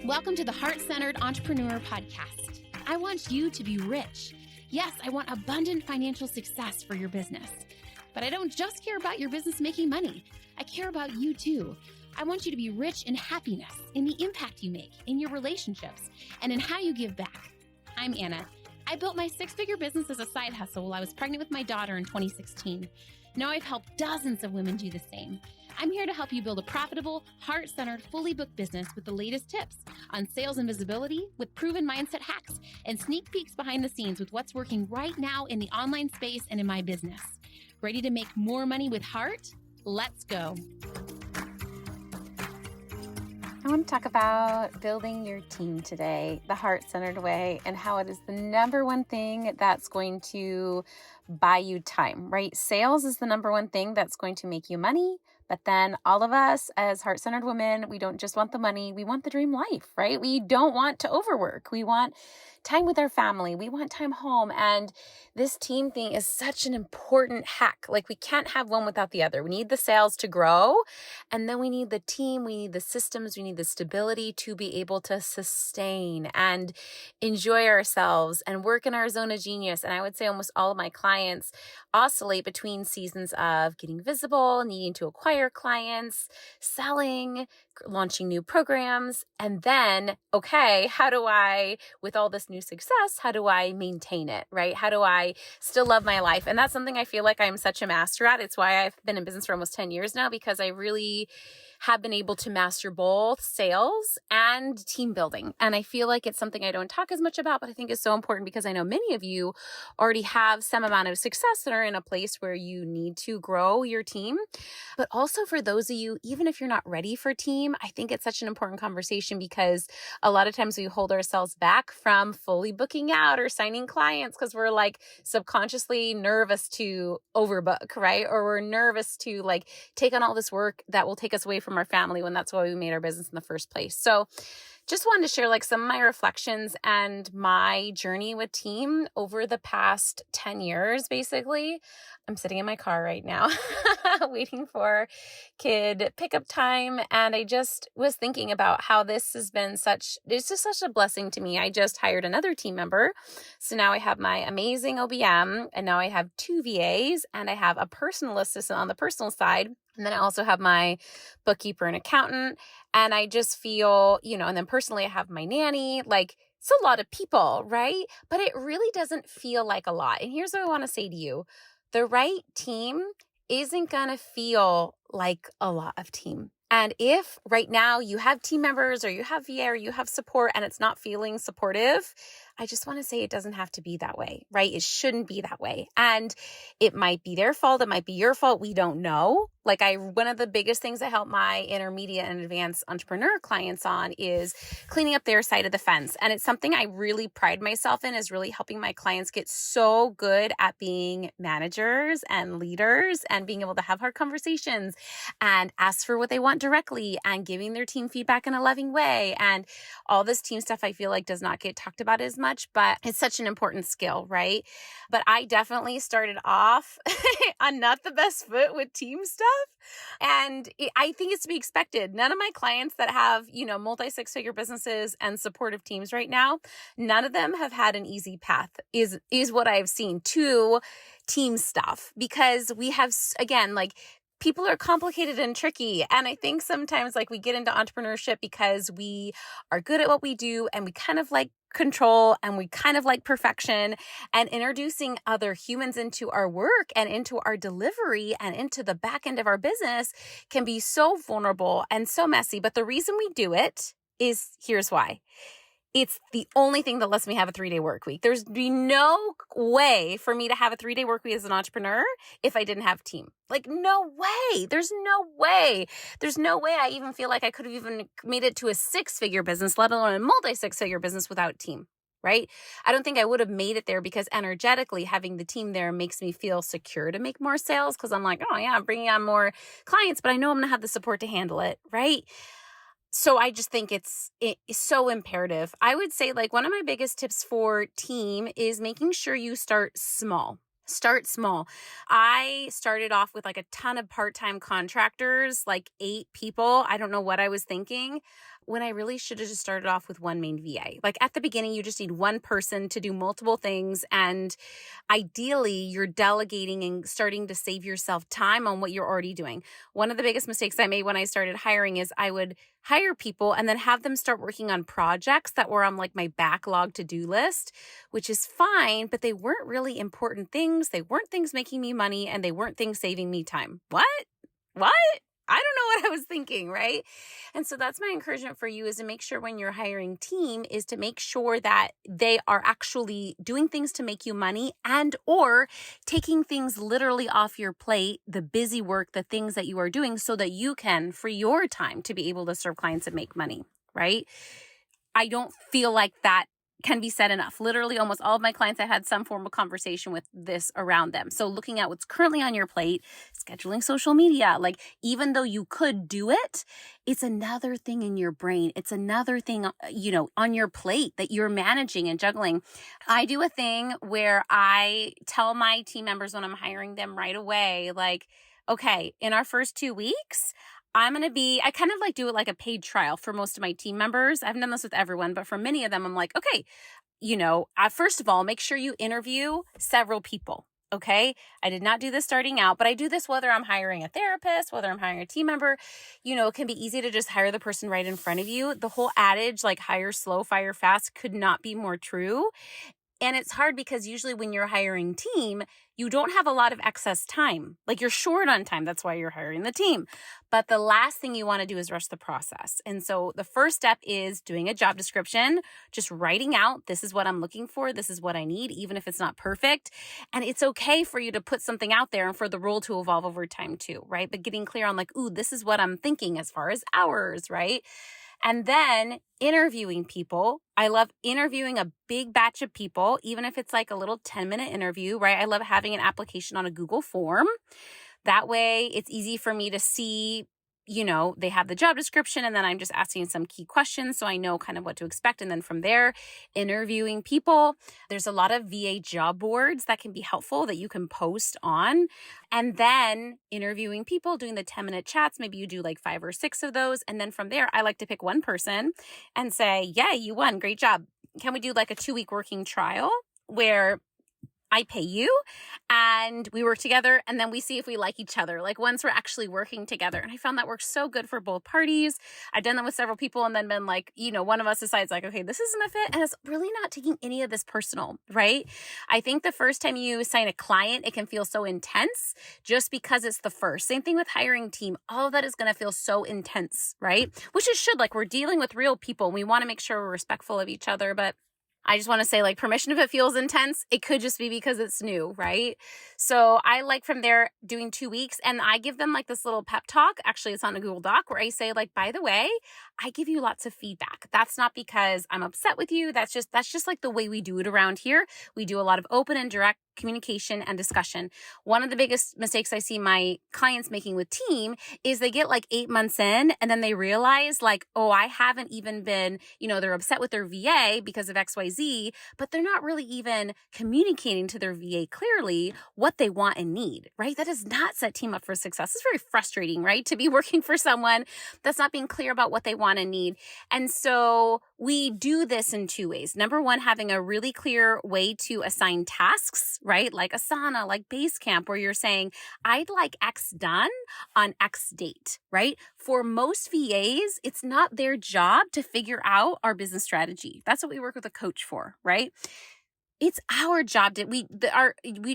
Welcome to the Heart-Centered Entrepreneur Podcast. I want you to be rich. Yes, I want abundant financial success for your business. But I don't just care about your business making money. I care about you too. I want you to be rich in happiness, in the impact you make, in your relationships, and in how you give back. I'm Anna. I built my six-figure business as a side hustle while I was pregnant with my daughter in 2016. Now I've helped dozens of women do the same. I'm here to help you build a profitable, heart-centered, fully booked business with the latest tips on sales and visibility, with proven mindset hacks, and sneak peeks behind the scenes with what's working right now in the online space and in my business. Ready to make more money with heart? Let's go. I want to talk about building your team today, the heart-centered way, and how it is the number one thing that's going to buy you time, right? Sales is the number one thing that's going to make you money. But then all of us as heart-centered women, we don't just want the money, we want the dream life, right? We don't want to overwork. We want time with our family. We want time home. And this team thing is such an important hack. Like, we can't have one without the other. We need the sales to grow, and then we need the team, we need the systems, we need the stability to be able to sustain and enjoy ourselves and work in our zone of genius. And I would say almost all of my clients oscillate between seasons of getting visible, needing to acquire clients, selling, launching new programs, and then, okay, how do I, with all this new success, how do I maintain it, right? How do I still love my life? And that's something I feel like I'm such a master at. It's why I've been in business for almost 10 years now, because I really have been able to master both sales and team building. And I feel like it's something I don't talk as much about, but I think is so important because I know many of you already have some amount of success and are in a place where you need to grow your team. But also for those of you, even if you're not ready for team, I think it's such an important conversation, because a lot of times we hold ourselves back from fully booking out or signing clients because we're like subconsciously nervous to overbook, right? Or we're nervous to like take on all this work that will take us away from our family, when that's why we made our business in the first place. So just wanted to share like some of my reflections and my journey with team over the past 10 years, basically. I'm sitting in my car right now waiting for kid pickup time. And I just was thinking about how this has been it's just such a blessing to me. I just hired another team member. So now I have my amazing OBM, and now I have 2 VAs, and I have a personal assistant on the personal side. And then I also have my bookkeeper and accountant. And I just feel, and then personally I have my nanny. Like, it's a lot of people, right? But it really doesn't feel like a lot. And here's what I want to say to you. The right team isn't going to feel like a lot of team. And if right now you have team members or you have VA or you have support and it's not feeling supportive, I just want to say it doesn't have to be that way, right? It shouldn't be that way. And it might be their fault. It might be your fault. We don't know. Like, one of the biggest things I help my intermediate and advanced entrepreneur clients on is cleaning up their side of the fence. And it's something I really pride myself in, is really helping my clients get so good at being managers and leaders and being able to have hard conversations and ask for what they want directly and giving their team feedback in a loving way. And all this team stuff I feel like does not get talked about as much, but it's such an important skill, right? But I definitely started off on not the best foot with team stuff. And I think it's to be expected. None of my clients that have, multi-six-figure businesses and supportive teams right now, none of them have had an easy path, is what I've seen to team stuff. Because we have, again, like, people are complicated and tricky. And I think sometimes like we get into entrepreneurship because we are good at what we do and we kind of like control and we kind of like perfection, and introducing other humans into our work and into our delivery and into the back end of our business can be so vulnerable and so messy. But the reason we do it is, here's why. It's the only thing that lets me have a 3-day work week. There's be no way for me to have a 3-day work week as an entrepreneur if I didn't have a team. Like, no way. There's no way. There's no way I even feel like I could have even made it to a 6-figure business, let alone a multi-6-figure business without team, right? I don't think I would have made it there, because energetically having the team there makes me feel secure to make more sales, because I'm like, oh yeah, I'm bringing on more clients, but I know I'm going to have the support to handle it, right? So I just think it's so imperative. I would say like one of my biggest tips for team is making sure you start small. Start small. I started off with like a ton of part-time contractors, like 8 people. I don't know what I was thinking. when I really should have just started off with one main VA. Like at the beginning, you just need one person to do multiple things. And ideally, you're delegating and starting to save yourself time on what you're already doing. One of the biggest mistakes I made when I started hiring is I would hire people and then have them start working on projects that were on like my backlog to-do list, which is fine, but they weren't really important things. They weren't things making me money, and they weren't things saving me time. What? I don't know what I was thinking, right? And so that's my encouragement for you, is to make sure when you're hiring team is to make sure that they are actually doing things to make you money, and or taking things literally off your plate, the busy work, the things that you are doing, so that you can free your time to be able to serve clients and make money, right? I don't feel like that can be said enough. Literally almost all of my clients, I had some form of conversation with this around them. So looking at what's currently on your plate, scheduling social media, like even though you could do it, it's another thing in your brain. It's another thing, on your plate that you're managing and juggling. I do a thing where I tell my team members when I'm hiring them right away, like, okay, in our first 2 weeks, I kind of like do it like a paid trial for most of my team members. I haven't done this with everyone, but for many of them, I'm like, okay, first of all, make sure you interview several people. Okay. I did not do this starting out, but I do this whether I'm hiring a therapist, whether I'm hiring a team member. It can be easy to just hire the person right in front of you. The whole adage, like hire slow, fire fast, could not be more true. And it's hard because usually when you're hiring team, you don't have a lot of excess time. Like you're short on time. That's why you're hiring the team. But the last thing you want to do is rush the process. And so the first step is doing a job description, just writing out, this is what I'm looking for. This is what I need, even if it's not perfect. And it's okay for you to put something out there and for the role to evolve over time too, right? But getting clear on like, ooh, this is what I'm thinking as far as hours, right? And then interviewing people. I love interviewing a big batch of people, even if it's like a little 10-minute interview, right? I love having an application on a Google form. That way it's easy for me to see, they have the job description, and then I'm just asking some key questions so I know kind of what to expect. And then from there, interviewing people. There's a lot of VA job boards that can be helpful that you can post on. And then interviewing people, doing the 10-minute chats. Maybe you do like 5 or 6 of those. And then from there, I like to pick one person and say, yeah, you won. Great job. Can we do like a 2-week working trial where I pay you and we work together, and then we see if we like each other, like once we're actually working together. And I found that works so good for both parties. I've done that with several people, and then been like, one of us decides like, okay, this isn't a fit. And it's really not taking any of this personal, right? I think the first time you sign a client, it can feel so intense just because it's the first. Same thing with hiring team. All of that is going to feel so intense, right? Which it should. Like, we're dealing with real people, and we want to make sure we're respectful of each other. But I just want to say, like, permission if it feels intense. It could just be because it's new, right? So I like from there doing 2 weeks, and I give them like this little pep talk. Actually, it's on a Google Doc where I say, like, by the way, I give you lots of feedback. That's not because I'm upset with you. That's just like the way we do it around here. We do a lot of open and direct communication and discussion. One of the biggest mistakes I see my clients making with team is they get like 8 months in, and then they realize like, oh, I haven't even been, they're upset with their VA because of XYZ, but they're not really even communicating to their VA clearly what they want and need, right? That does not set team up for success. It's very frustrating, right? To be working for someone that's not being clear about what they want and need. And so we do this in 2 ways. Number one, having a really clear way to assign tasks, right? Like Asana, like Basecamp, where you're saying, I'd like X done on X date, right? For most VAs, it's not their job to figure out our business strategy. That's what we work with a coach for, right? It's our job we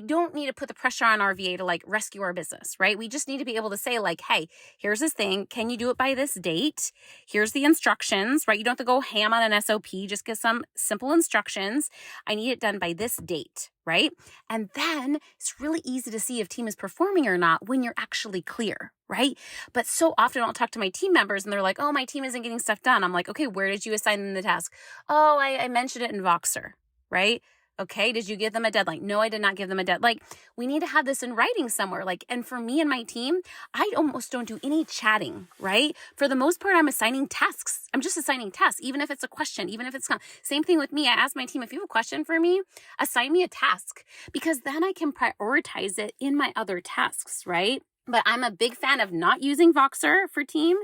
don't need to put the pressure on our VA to like rescue our business, right? We just need to be able to say like, hey, here's this thing. Can you do it by this date? Here's the instructions, right? You don't have to go ham on an SOP. Just get some simple instructions. I need it done by this date, right? And then it's really easy to see if team is performing or not when you're actually clear, right? But so often I'll talk to my team members and they're like, oh, my team isn't getting stuff done. I'm like, okay, where did you assign them the task? Oh, I mentioned it in Voxer, right? Okay, did you give them a deadline? No, I did not give them a deadline. Like, we need to have this in writing somewhere. Like, and for me and my team, I almost don't do any chatting, right? For the most part, I'm assigning tasks. I'm just assigning tasks, even if it's a question, even if it's not. Same thing with me. I ask my team, if you have a question for me, assign me a task, because then I can prioritize it in my other tasks, right? But I'm a big fan of not using Voxer for team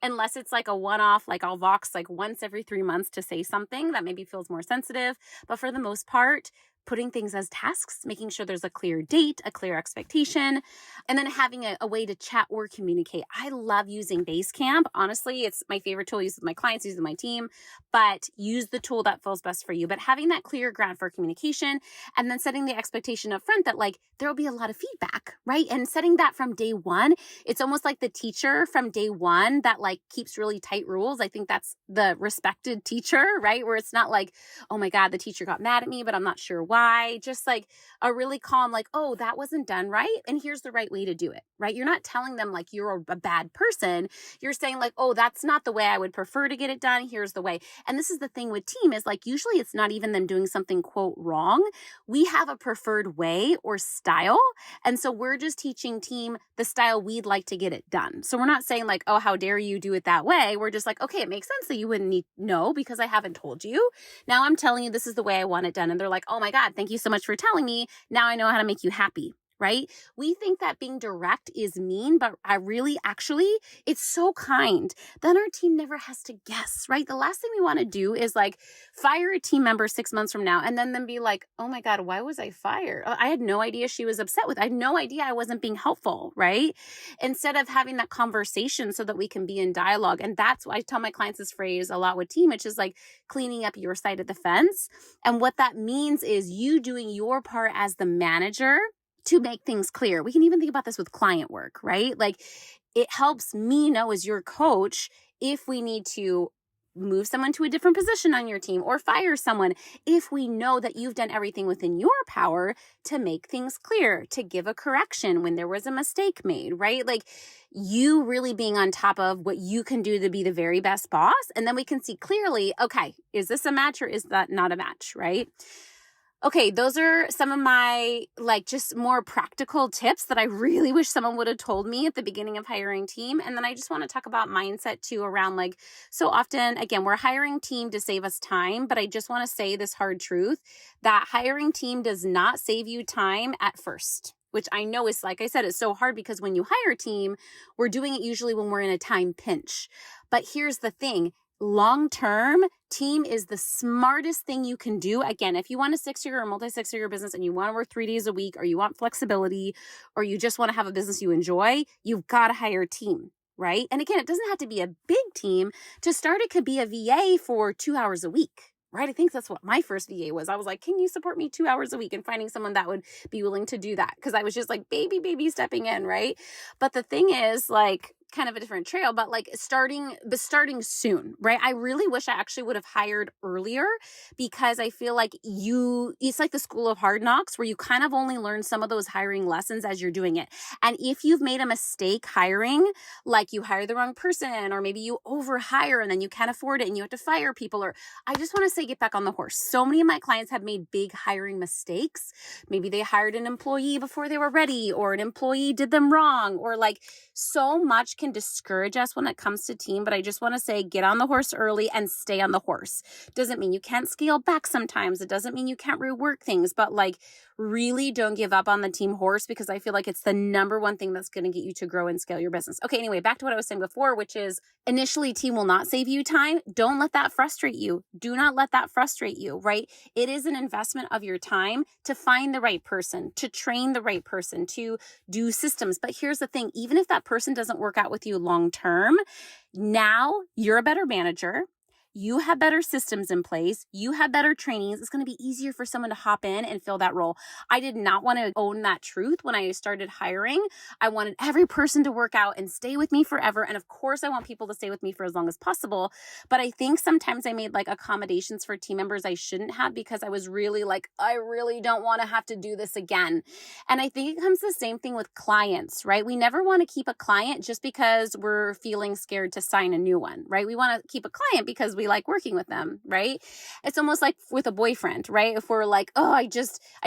unless it's like a one-off, like I'll Vox like once every 3 months to say something that maybe feels more sensitive. But for the most part, putting things as tasks, making sure there's a clear date, a clear expectation, and then having a way to chat or communicate. I love using Basecamp. Honestly, it's my favorite tool. I use with my clients, use with my team, but use the tool that feels best for you. But having that clear ground for communication and then setting the expectation up front that like there will be a lot of feedback, right? And setting that from day one, it's almost like the teacher from day one that like keeps really tight rules. I think that's the respected teacher, right? Where it's not like, oh my God, the teacher got mad at me, but I'm not sure why. Just like a really calm, like, oh, that wasn't done right. And here's the right way to do it, right? You're not telling them like you're a bad person. You're saying like, oh, that's not the way I would prefer to get it done. Here's the way. And this is the thing with team is like, usually it's not even them doing something quote wrong. We have a preferred way or style. And so we're just teaching team the style we'd like to get it done. So we're not saying like, oh, how dare you do it that way? We're just like, okay, it makes sense that you wouldn't know because I haven't told you. Now I'm telling you this is the way I want it done. And they're like, oh my God, thank you so much for telling me. Now I know how to make you happy. Right? We think that being direct is mean, but it's so kind. Then our team never has to guess, right? The last thing we want to do is like fire a team member 6 months from now and then them be like, oh my God, why was I fired? I had no idea she was upset with. I had no idea I wasn't being helpful, right? Instead of having that conversation so that we can be in dialogue. And that's why I tell my clients this phrase a lot with team, which is like cleaning up your side of the fence. And what that means is you doing your part as the manager to make things clear. We can even think about this with client work, right? Like it helps me know as your coach if we need to move someone to a different position on your team or fire someone, if we know that you've done everything within your power to make things clear, to give a correction when there was a mistake made, right? Like you really being on top of what you can do to be the very best boss. And then we can see clearly, okay, is this a match or is that not a match, right? Okay, those are some of my like just more practical tips that I really wish someone would have told me at the beginning of hiring team. And then I just want to talk about mindset too around like, so often, again, we're hiring team to save us time, but I just want to say this hard truth that hiring team does not save you time at first, which I know is, like I said, it's so hard because when you hire a team, we're doing it usually when we're in a time pinch. But here's the thing. Long-term, team is the smartest thing you can do. Again, if you want a 6-figure or multi-6-figure business and you want to work 3 days a week, or you want flexibility, or you just want to have a business you enjoy, you've got to hire a team, right? And again, it doesn't have to be a big team. To start, it could be a VA for 2 hours a week, right? I think that's what my first VA was. I was like, can you support me 2 hours a week? And finding someone that would be willing to do that. Because I was just like baby stepping in, right? But the thing is like, kind of a different trail, but like starting soon, right? I really wish I actually would have hired earlier because I feel like it's like the school of hard knocks where you kind of only learn some of those hiring lessons as you're doing it. And if you've made a mistake hiring, like you hire the wrong person, or maybe you overhire and then you can't afford it and you have to fire people, or I just want to say, get back on the horse. So many of my clients have made big hiring mistakes. Maybe they hired an employee before they were ready, or an employee did them wrong, or like so much can discourage us when it comes to team. But I just want to say, get on the horse early and stay on the horse. Doesn't mean you can't scale back sometimes. It doesn't mean you can't rework things, but like really don't give up on the team horse, because I feel like it's the number one thing that's going to get you to grow and scale your business. Okay, anyway, back to what I was saying before, which is initially team will not save you time. Don't let that frustrate you. Do not let that frustrate you, right? It is an investment of your time to find the right person, to train the right person, to do systems. But here's the thing, even if that person doesn't work out with you long term, now you're a better manager. You have better systems in place. You have better trainings. It's going to be easier for someone to hop in and fill that role. I did not want to own that truth when I started hiring. I wanted every person to work out and stay with me forever. And of course, I want people to stay with me for as long as possible. But I think sometimes I made like accommodations for team members I shouldn't have, because I was really like, I really don't want to have to do this again. And I think it comes the same thing with clients, right? We never want to keep a client just because we're feeling scared to sign a new one, right? We want to keep a client because we like working with them, right? It's almost like with a boyfriend, right? If we're like, oh, I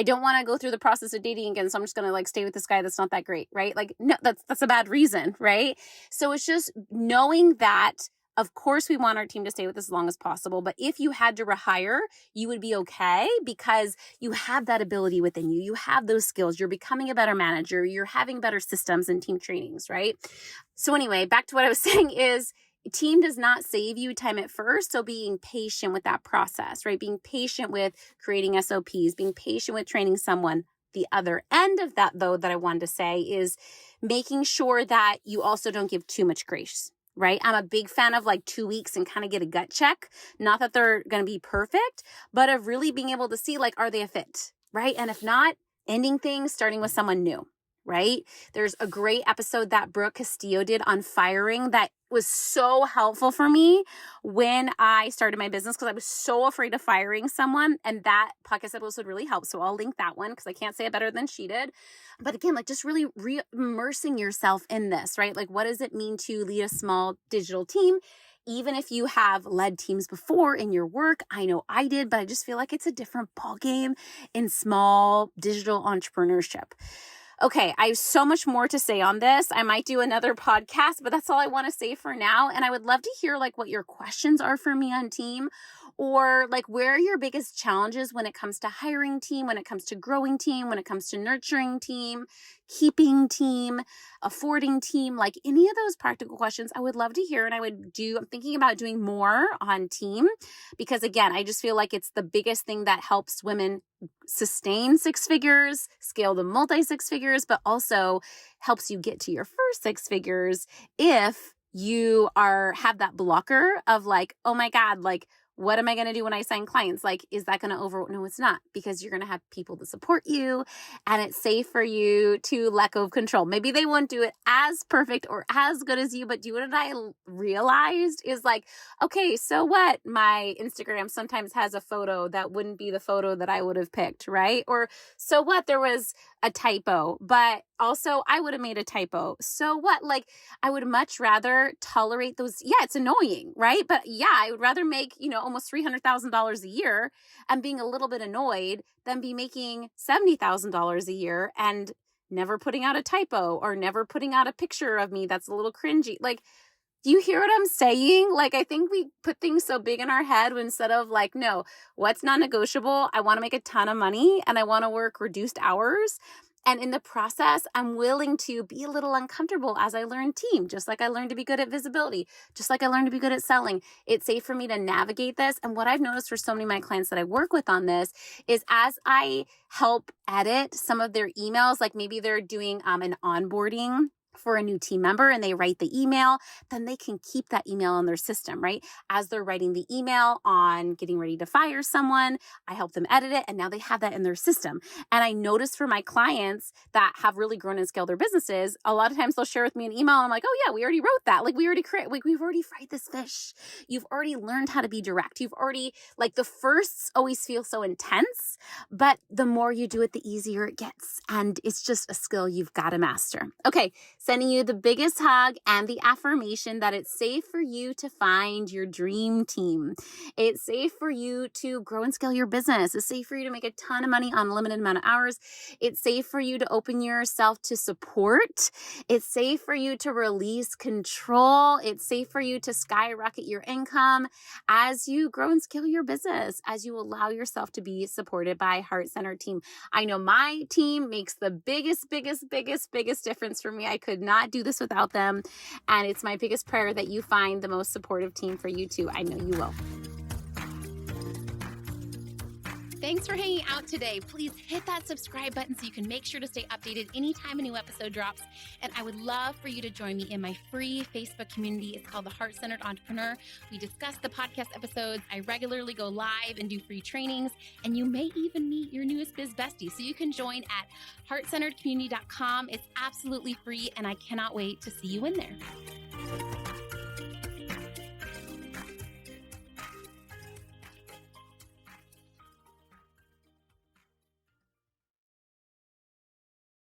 don't want to go through the process of dating again, so I'm just going to like stay with this guy that's not that great, right? Like, no, that's a bad reason, right? So it's just knowing that Of course, we want our team to stay with us as long as possible, but if you had to rehire, you would be okay because you have that ability within you. You have those skills. You're becoming a better manager. You're having better systems and team trainings, right? So anyway, back to what I was saying is team does not save you time at first. So being patient with that process, right? Being patient with creating SOPs, being patient with training someone. The other end of that, though, that I wanted to say is making sure that you also don't give too much grace, right? I'm a big fan of like 2 weeks and kind of get a gut check. Not that they're going to be perfect, but of really being able to see like, are they a fit, right? And if not, ending things, starting with someone new, right? There's a great episode that Brooke Castillo did on firing that was so helpful for me when I started my business because I was so afraid of firing someone. And that podcast episode really helped. So I'll link that one because I can't say it better than she did. But again, like just really immersing yourself in this, right? Like what does it mean to lead a small digital team? Even if you have led teams before in your work, I know I did, but I just feel like it's a different ballgame in small digital entrepreneurship. Okay, I have so much more to say on this. I might do another podcast, but that's all I want to say for now. And I would love to hear like what your questions are for me on team, or like where are your biggest challenges when it comes to hiring team, when it comes to growing team, when it comes to nurturing team, keeping team, affording team, like any of those practical questions I would love to hear. And I'm thinking about doing more on team because again, I just feel like it's the biggest thing that helps women sustain 6 figures, scale to multi-6 figures, but also helps you get to your first 6 figures if you have that blocker of like, oh my God, like, what am I going to do when I sign clients? Like, is that going to No, it's not, because you're going to have people to support you and it's safe for you to let go of control. Maybe they won't do it as perfect or as good as you, but do what I realized is like, okay, so what? My Instagram sometimes has a photo that wouldn't be the photo that I would have picked, right? Or so what? There was a typo, but also I would have made a typo. So what? Like, I would much rather tolerate those. Yeah, it's annoying, right? But yeah, I would rather make, almost $300,000 a year and being a little bit annoyed than be making $70,000 a year and never putting out a typo or never putting out a picture of me that's a little cringy. Like, do you hear what I'm saying? Like, I think we put things so big in our head instead of like, no, what's non-negotiable? I want to make a ton of money and I want to work reduced hours. And in the process, I'm willing to be a little uncomfortable as I learn team, just like I learned to be good at visibility, just like I learned to be good at selling. It's safe for me to navigate this. And what I've noticed for so many of my clients that I work with on this is as I help edit some of their emails, like maybe they're doing an onboarding for a new team member and they write the email, then they can keep that email in their system, right? As they're writing the email on getting ready to fire someone, I help them edit it and now they have that in their system. And I notice for my clients that have really grown and scaled their businesses, a lot of times they'll share with me an email and I'm like, oh yeah, we already wrote that. Like we've already fried this fish. You've already learned how to be direct. You've already, like the firsts always feel so intense, but the more you do it, the easier it gets. And it's just a skill you've got to master. Okay. Sending you the biggest hug and the affirmation that it's safe for you to find your dream team. It's safe for you to grow and scale your business. It's safe for you to make a ton of money on a limited amount of hours. It's safe for you to open yourself to support. It's safe for you to release control. It's safe for you to skyrocket your income as you grow and scale your business, as you allow yourself to be supported by Heart-Centered Team. I know my team makes the biggest difference for me. I could not do this without them. And it's my biggest prayer that you find the most supportive team for you too. I know you will. Thanks for hanging out today. Please hit that subscribe button so you can make sure to stay updated anytime a new episode drops. And I would love for you to join me in my free Facebook community. It's called The Heart-Centered Entrepreneur. We discuss the podcast episodes. I regularly go live and do free trainings. And you may even meet your newest biz bestie. So you can join at heartcenteredcommunity.com. It's absolutely free and I cannot wait to see you in there.